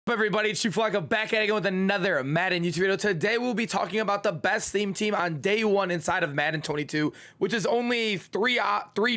Everybody, it's Flacco back at it again with another Madden YouTube video. Today we'll be talking about the best theme team on day one inside of Madden 22, which is only three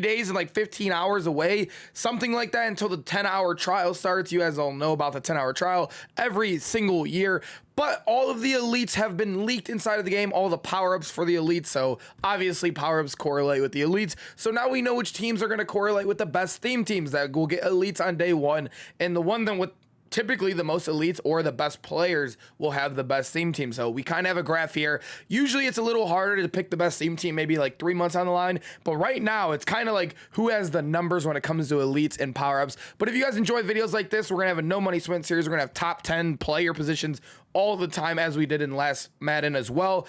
days and like 15 hours away, something like that, until the 10-hour trial starts. You guys all know about the 10-hour trial every single year. But all of the elites have been leaked inside of the game, all the power-ups for the elites. So obviously power-ups correlate with the elites. So now we know which teams are going to correlate with the best theme teams that will get elites on day one. And the one that with typically the most elites or the best players will have the best theme team. So we kind of have a graph here. Usually it's a little harder to pick the best theme team, maybe like 3 months on the line. But right now it's kind of like who has the numbers when it comes to elites and power-ups. But if you guys enjoy videos like this, we're going to have a no money sprint series. We're going to have top 10 player positions all the time, as we did in last Madden as well.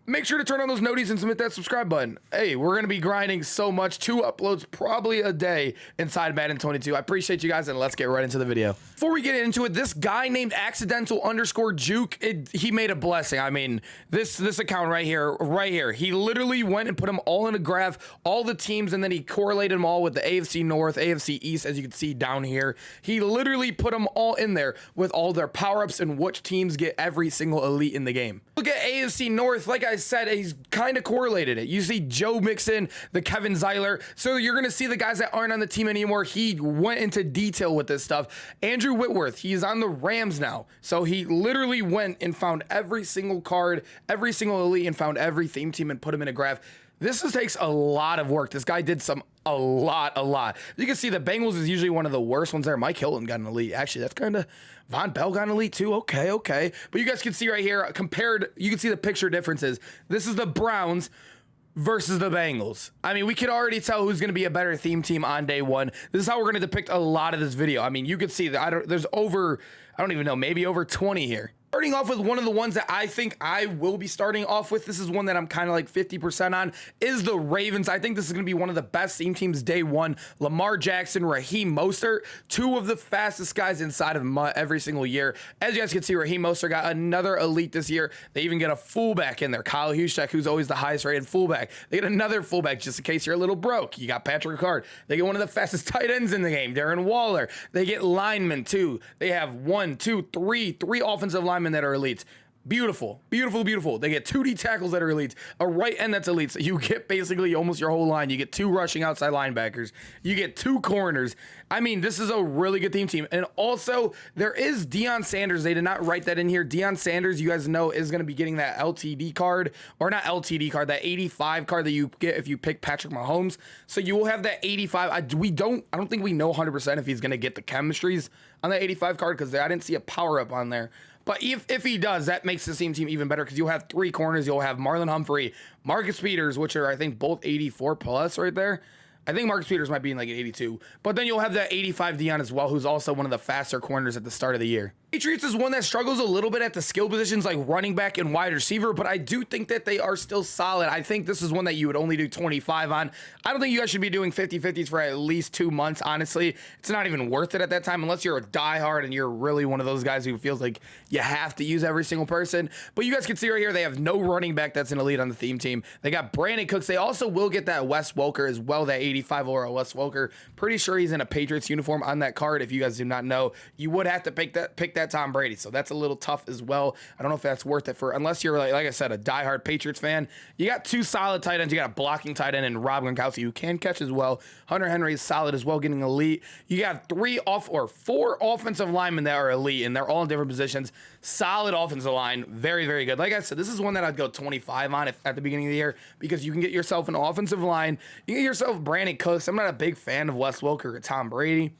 Make sure to turn on those noties and submit that subscribe button. Hey, we're going to be grinding so much. 2 uploads probably a day inside Madden 22. I appreciate you guys, and let's get right into the video. Before we get into it, this guy named accidental_juke, he made a blessing. I mean, this account right here, he literally went and put them all in a graph, all the teams, and then he correlated them all with the AFC North, AFC East, as you can see down here. He literally put them all in there with all their power-ups and which teams get every single elite in the game. Look at AFC North. Like I said, he's kind of correlated it. You see Joe Mixon, the Kevin Zeiler. So you're going to see the guys that aren't on the team anymore. He went into detail with this stuff. Andrew Whitworth, he's on the Rams now. So he literally went and found every single card, every single elite, and found every theme team and put them in a graph. This takes a lot of work. This guy did a lot. You can see the Bengals is usually one of the worst ones there. Mike Hilton got an elite. Actually, that's kind of... Von Bell got an elite too. Okay. But you guys can see right here, you can see the picture differences. This is the Browns versus the Bengals. I mean, we could already tell who's going to be a better theme team on day one. This is how we're going to depict a lot of this video. I mean, you could see that there's over, I don't even know, maybe over 20 here. Starting off with one of the ones that I think I will be starting off with, this is one that I'm kind of like 50% on, is the Ravens. I think this is going to be one of the best theme teams day one. Lamar Jackson, Raheem Mostert, 2 of the fastest guys inside of every single year. As you guys can see, Raheem Mostert got another elite this year. They even get a fullback in there, Kyle Juszczyk, who's always the highest rated fullback. They get another fullback just in case you're a little broke. You got Patrick Ricard. They get one of the fastest tight ends in the game, Darren Waller. They get linemen too. They have 1, 2, 3 offensive linemen that are elites. Beautiful. They get 2D tackles that are elites, a right end that's elite. So you get basically almost your whole line. You get 2 rushing outside linebackers. You get 2 corners. I mean, this is a really good theme team. And also, there is Deion Sanders. They did not write that in here. Deion Sanders, you guys know, is going to be getting that LTD card, or not LTD card, that 85 card that you get if you pick Patrick Mahomes. So you will have that 85. I don't think we know 100% if he's going to get the chemistries on that 85 card, because I didn't see a power up on there. But if he does, that makes the team even better, because you'll have 3 corners. You'll have Marlon Humphrey, Marcus Peters, which are, I think, both 84 plus right there. I think Marcus Peters might be in like an 82. But then you'll have that 85 Deion as well, who's also one of the faster corners at the start of the year. Patriots is one that struggles a little bit at the skill positions like running back and wide receiver, but I do think that they are still solid. I think this is one that you would only do 25 on. I don't think you guys should be doing 50-50s for at least 2 months, honestly. It's not even worth it at that time unless you're a diehard and you're really one of those guys who feels like you have to use every single person. But you guys can see right here, they have no running back that's an elite on the theme team. They got Brandon Cooks. They also will get that Wes Welker as well, that 85 overall Wes Welker. Pretty sure he's in a Patriots uniform on that card. If you guys do not know, you would have to pick that Tom Brady. So that's a little tough as well. I don't know if that's worth it unless you're like I said, a diehard Patriots fan. You got 2 solid tight ends. You got a blocking tight end and Rob Gronkowski, who can catch as well. Hunter Henry is solid as well, getting elite. You got 4 offensive linemen that are elite, and they're all in different positions. Solid offensive line, very, very good. Like I said, this is one that I'd go 25 on at the beginning of the year, because you can get yourself an offensive line. You can get yourself Brandon Cooks. I'm not a big fan of Wes Welker or Tom Brady.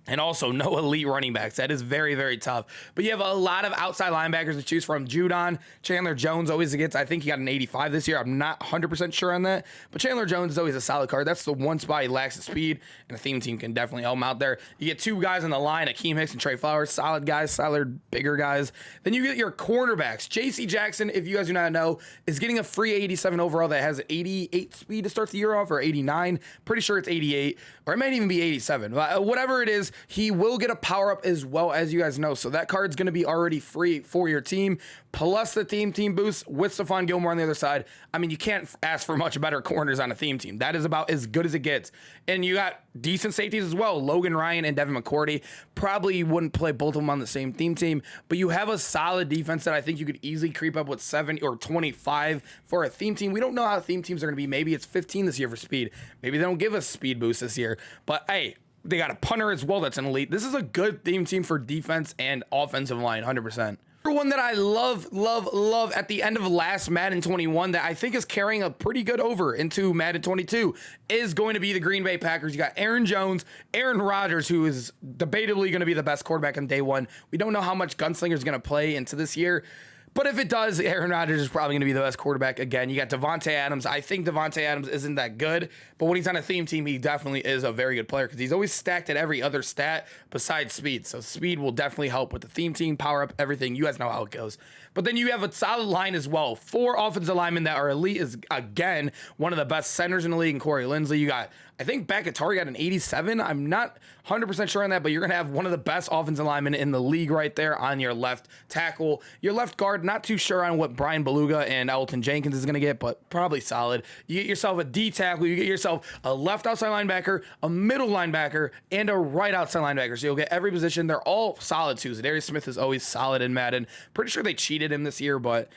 And also no elite running backs. That is very, very tough. But you have a lot of outside linebackers to choose from. Judon, Chandler Jones always gets, I think he got an 85 this year. I'm not 100% sure on that. But Chandler Jones is always a solid card. That's the one spot he lacks the speed, and the theme team can definitely help him out there. You get 2 guys on the line, Akeem Hicks and Trey Flowers. Solid guys, solid, bigger guys. Then you get your cornerbacks. J.C. Jackson, if you guys do not know, is getting a free 87 overall that has 88 speed to start the year off, or 89. Pretty sure it's 88, or it might even be 87. But whatever it is, he will get a power up as well, as you guys know. So that card's going to be already free for your team, plus the team boost with Stephon Gilmore on the other side. I mean, you can't ask for much better corners on a theme team. That is about as good as it gets. And you got decent safeties as well. Logan Ryan and Devin McCourty. Probably wouldn't play both of them on the same theme team, but you have a solid defense that I think you could easily creep up with 7 or 25 for a theme team. We don't know how theme teams are going to be. Maybe it's 15 this year for speed. Maybe they don't give us speed boost this year. But hey, they got a punter as well that's an elite. This is a good theme team for defense and offensive line, 100%. One that I love at the end of last Madden 21 that I think is carrying a pretty good over into Madden 22 is going to be the Green Bay Packers. You got Aaron Jones, Aaron Rodgers, who is debatably going to be the best quarterback on day one. We don't know how much Gunslinger is going to play into this year. But if it does, Aaron Rodgers is probably going to be the best quarterback again. You got Devontae Adams. I think Devontae Adams isn't that good, but when he's on a theme team, he definitely is a very good player because he's always stacked at every other stat besides speed. So speed will definitely help with the theme team, power up, everything. You guys know how it goes. But then you have a solid line as well. 4 offensive linemen that are elite is, again, one of the best centers in the league in Corey Linsley. You got, I think Bakatar got an 87. I'm not 100% sure on that, but you're going to have one of the best offensive linemen in the league right there on your left tackle. Your left guard, not too sure on what Brian Beluga and Elton Jenkins is going to get, but probably solid. You get yourself a D tackle. You get yourself a left outside linebacker, a middle linebacker, and a right outside linebacker. So you'll get every position. They're all solid too. Darius Smith is always solid in Madden. Pretty sure they cheated him this year, but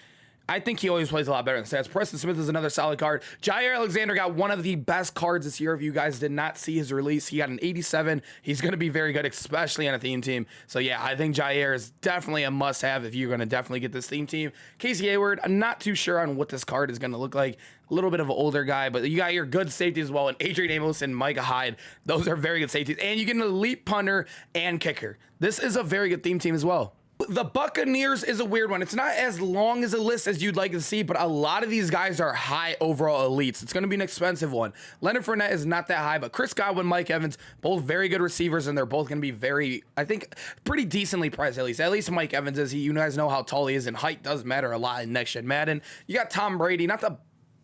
I think he always plays a lot better than stats. Preston Smith is another solid card. Jair Alexander got one of the best cards this year. If you guys did not see his release, he got an 87. He's going to be very good, especially on a theme team. So yeah, I think Jair is definitely a must-have if you're going to definitely get this theme team. Casey Hayward, I'm not too sure on what this card is going to look like. A little bit of an older guy, but you got your good safety as well. And Adrian Amos and Micah Hyde, those are very good safeties. And you get an elite punter and kicker. This is a very good theme team as well. The Buccaneers is a weird one. It's not as long as a list as you'd like to see, but a lot of these guys are high overall elites. It's going to be an expensive one. Leonard Fournette is not that high, but Chris Godwin, Mike Evans, both very good receivers, and they're both going to be very, I think, pretty decently priced at least. At least Mike Evans is. You guys know how tall he is, and height does matter a lot in next gen Madden. You got Tom Brady, not the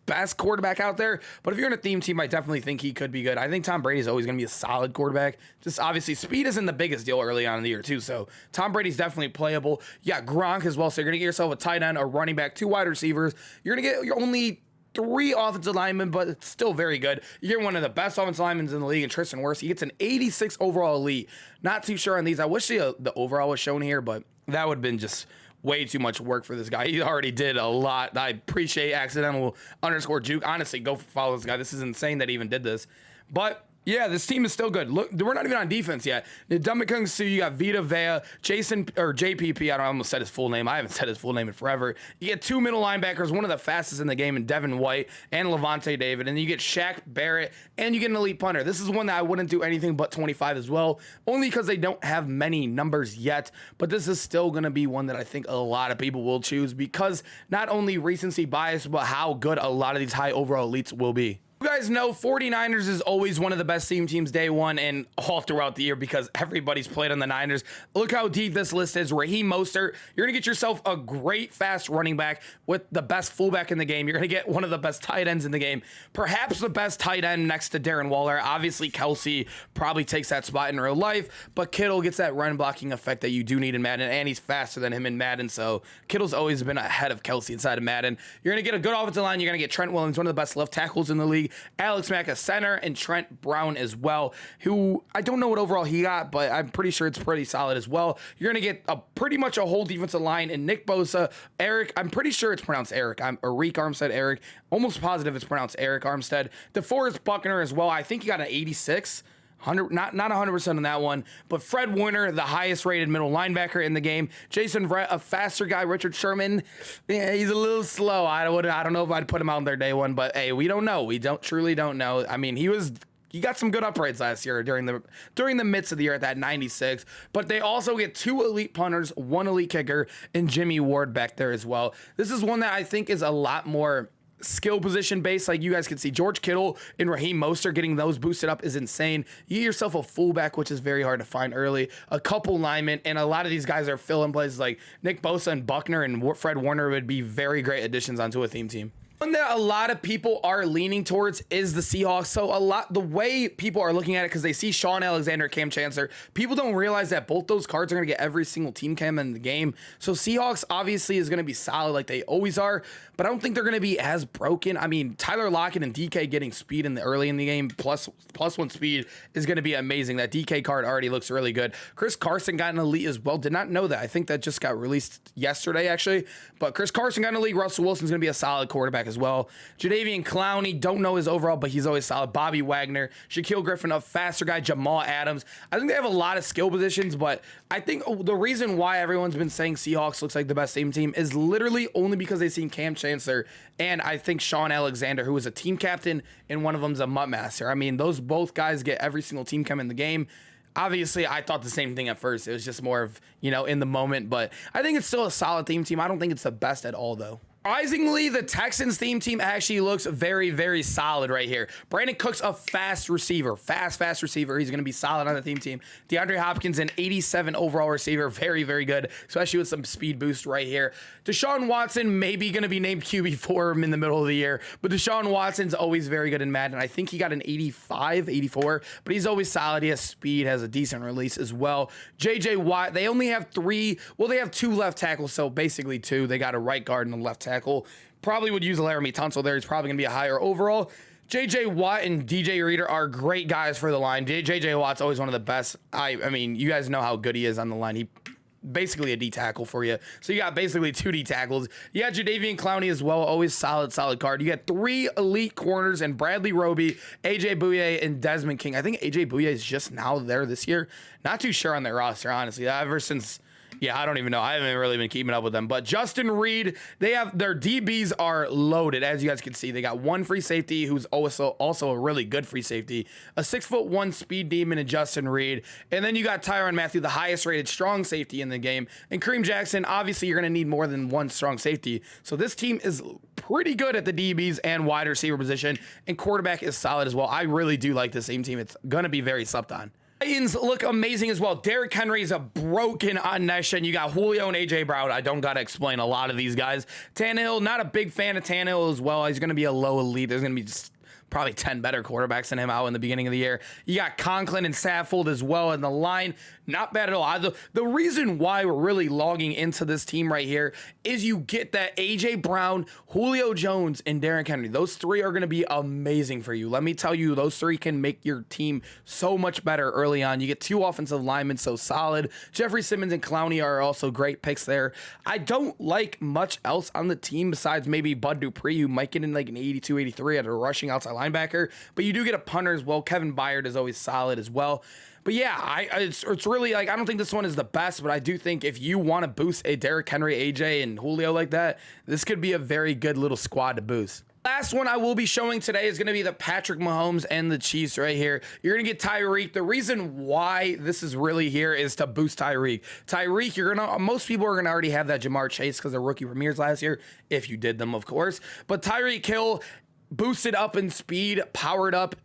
best quarterback out there, but if you're in a theme team, I definitely think he could be good. I think Tom Brady is always going to be a solid quarterback. Just obviously speed isn't the biggest deal early on in the year too, so Tom Brady's definitely playable. You got Gronk as well, so you're going to get yourself a tight end, a running back, 2 wide receivers. You're going to get your only 3 offensive linemen, but it's still very good. You're one of the best offensive linemen in the league, and Tristan Wirfs. He gets an 86 overall elite. Not too sure on these. I wish the overall was shown here, but that would have been just way too much work for this guy. He already did a lot. I appreciate accidental_juke. Honestly, go follow this guy. This is insane that he even did this. But yeah, this team is still good. Look, we're not even on defense yet. Ndamukong Suh, you got Vita Vea, JPP. I almost said his full name. I haven't said his full name in forever. You get 2 middle linebackers, one of the fastest in the game, in Devin White and Levante David. And then you get Shaq Barrett, and you get an elite punter. This is one that I wouldn't do anything but 25 as well, only because they don't have many numbers yet. But this is still going to be one that I think a lot of people will choose because not only recency bias, but how good a lot of these high overall elites will be. You guys know 49ers is always one of the best theme teams day one and all throughout the year because everybody's played on the Niners. Look how deep this list is. Raheem Mostert, you're going to get yourself a great fast running back with the best fullback in the game. You're going to get one of the best tight ends in the game. Perhaps the best tight end next to Darren Waller. Obviously, Kelsey probably takes that spot in real life, but Kittle gets that run blocking effect that you do need in Madden, and he's faster than him in Madden, so Kittle's always been ahead of Kelsey inside of Madden. You're going to get a good offensive line. You're going to get Trent Williams, one of the best left tackles in the league. Alex Mack, a center, and Trent Brown as well, who I don't know what overall he got, but I'm pretty sure it's pretty solid as well. You're going to get pretty much a whole defensive line, and Nick Bosa, Eric, I'm pretty sure it's pronounced Eric. I'm Eric Armstead, Eric. Almost positive it's pronounced Eric Armstead. DeForest Buckner as well. I think he got an 86. Not 100% on that one, but Fred Warner, the highest rated middle linebacker in the game. Jason Verrett, a faster guy. Richard Sherman, yeah, he's a little slow. I don't know if I'd put him out on their day one, but hey, we don't know. We truly don't know. I mean, he got some good uprights last year during the midst of the year at that 96, but they also get 2 elite punters, 1 elite kicker, and Jimmy Ward back there as well. This is one that I think is a lot more skill position based. Like you guys can see, George Kittle and Raheem Mostert getting those boosted up is insane. You get yourself a fullback, which is very hard to find early, a couple linemen, and a lot of these guys are fill-in plays like Nick Bosa and Buckner and Fred Warner would be very great additions onto a theme team. One that a lot of people are leaning towards is the Seahawks. So the way people are looking at it, because they see Sean Alexander, Cam Chancellor, people don't realize that both those cards are going to get every single team cam in the game. So Seahawks obviously is going to be solid like they always are, but I don't think they're going to be as broken. I mean, Tyler Lockett and DK getting speed early in the game, plus one speed is going to be amazing. That DK card already looks really good. Chris Carson got an elite as well. Did not know that. I think that just got released yesterday, actually. But Chris Carson got an elite. Russell Wilson's going to be a solid quarterback as well. Jadeveon Clowney, don't know his overall, but he's always solid. Bobby Wagner, Shaquille Griffin, a faster guy, Jamal Adams. I think they have a lot of skill positions, but I think the reason why everyone's been saying Seahawks looks like the best team is literally only because they've seen Cam Chancellor and I think Sean Alexander, who is a team captain, and one of them's a Mutt Master. I mean, those both guys get every single team cam in the game. Obviously, I thought the same thing at first. It was just more of, in the moment, but I think it's still a solid team. I don't think it's the best at all, though. Surprisingly, the Texans team actually looks very, very solid right here. Brandon Cook's a fast receiver, fast receiver. He's going to be solid on the team. DeAndre Hopkins, an 87 overall receiver, very, very good, especially with some speed boost right here. Deshaun Watson maybe going to be named QB for him in the middle of the year, but Deshaun Watson's always very good in Madden. I think he got an 85, 84, but he's always solid. He has speed, has a decent release as well. JJ Watt, they only have they have 2 left tackles, so basically 2. They got a right guard and a left tackle. Probably would use Laramie Tunsil there. He's probably going to be a higher overall. JJ Watt and DJ Reader are great guys for the line. JJ Watt's always one of the best. I mean, you guys know how good he is on the line. He basically a D tackle for you. So you got basically 2 D tackles. You got Jadeveon Clowney as well. Always solid card. You got 3 elite corners and Bradley Roby, AJ Bouye, and Desmond King. I think AJ Bouye is just now there this year. Not too sure on their roster, honestly. Ever since... yeah, I don't even know. I haven't really been keeping up with them. But Justin Reed, their DBs are loaded. As you guys can see, they got 1 free safety who's also a really good free safety, a 6'1" speed demon in Justin Reed, and then you got Tyrann Mathieu, the highest rated strong safety in the game, and Kareem Jackson. Obviously, you're going to need more than 1 strong safety. So this team is pretty good at the DBs and wide receiver position, and quarterback is solid as well. I really do like this team. It's going to be very slept on. Titans look amazing as well. Derrick Henry is a broken on next gen. You got Julio and AJ Brown. I don't got to explain a lot of these guys. Tannehill, not a big fan of Tannehill as well. He's going to be a low elite. There's going to be just probably 10 better quarterbacks than him out in the beginning of the year. You got Conklin and Saffold as well in the line. Not bad at all. The reason why we're really logging into this team right here is you get that AJ Brown, Julio Jones, and Derrick Henry. Those 3 are going to be amazing for you. Let me tell you, those 3 can make your team so much better early on. You get 2 offensive linemen so solid. Jeffrey Simmons and Clowney are also great picks there. I don't like much else on the team besides maybe Bud Dupree, who might get in like an 82, 83 at a rushing outside linebacker. But you do get a punter as well. Kevin Byard is always solid as well. But yeah, it's really like, I don't think this one is the best, but I do think if you want to boost a Derrick Henry, AJ, and Julio like that, this could be a very good little squad to boost. Last one I will be showing today is going to be the Patrick Mahomes and the Chiefs right here. You're going to get Tyreek. The reason why this is really here is to boost Tyreek. Tyreek, most people are going to already have that Jamar Chase because they're rookie premieres last year, if you did them, of course. But Tyreek Hill boosted up in speed, powered up.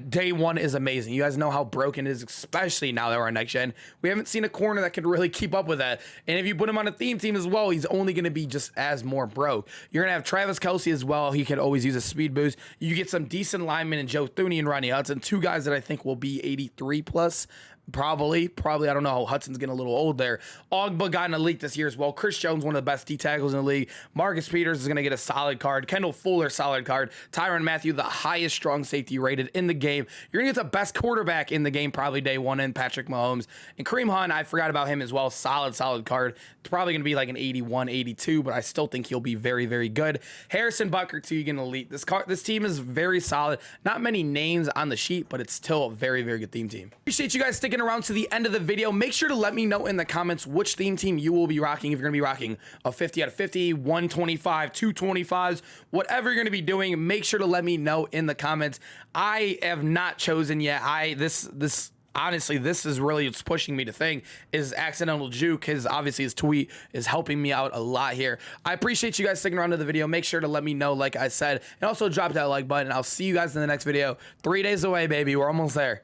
Day 1 is amazing. You guys know how broken it is, especially now that we're on next gen. We haven't seen a corner that can really keep up with that. And if you put him on a team as well, he's only going to be just as more broke. You're going to have Travis Kelce as well. He can always use a speed boost. You get some decent linemen in Joe Thuney and Ronnie Hudson, 2 guys that I think will be 83 plus. Probably. I don't know. Hudson's getting a little old there. Ogba got an elite this year as well. Chris Jones, one of the best D tackles in the league. Marcus Peters is going to get a solid card. Kendall Fuller, solid card. Tyrann Mathieu, the highest strong safety rated in the game. You're going to get the best quarterback in the game probably day 1 in Patrick Mahomes. And Kareem Hunt, I forgot about him as well. Solid card. It's probably going to be like an 81, 82, but I still think he'll be very, very good. Harrison Butker, too, you get an elite. This team is very solid. Not many names on the sheet, but it's still a very, very good team. Appreciate you guys sticking around to the end of the video. Make sure to let me know in the comments which team you will be rocking. If you're going to be rocking a 50 out of 50, 125, 225s, whatever you're going to be doing, make sure to let me know in the comments. I have not chosen yet. Honestly, this is really what's pushing me to think is accidental juke. Obviously his tweet is helping me out a lot here. I appreciate you guys sticking around to the video. Make sure to let me know, like I said, and also drop that like button. I'll see you guys in the next video. 3 days away, baby. We're almost there.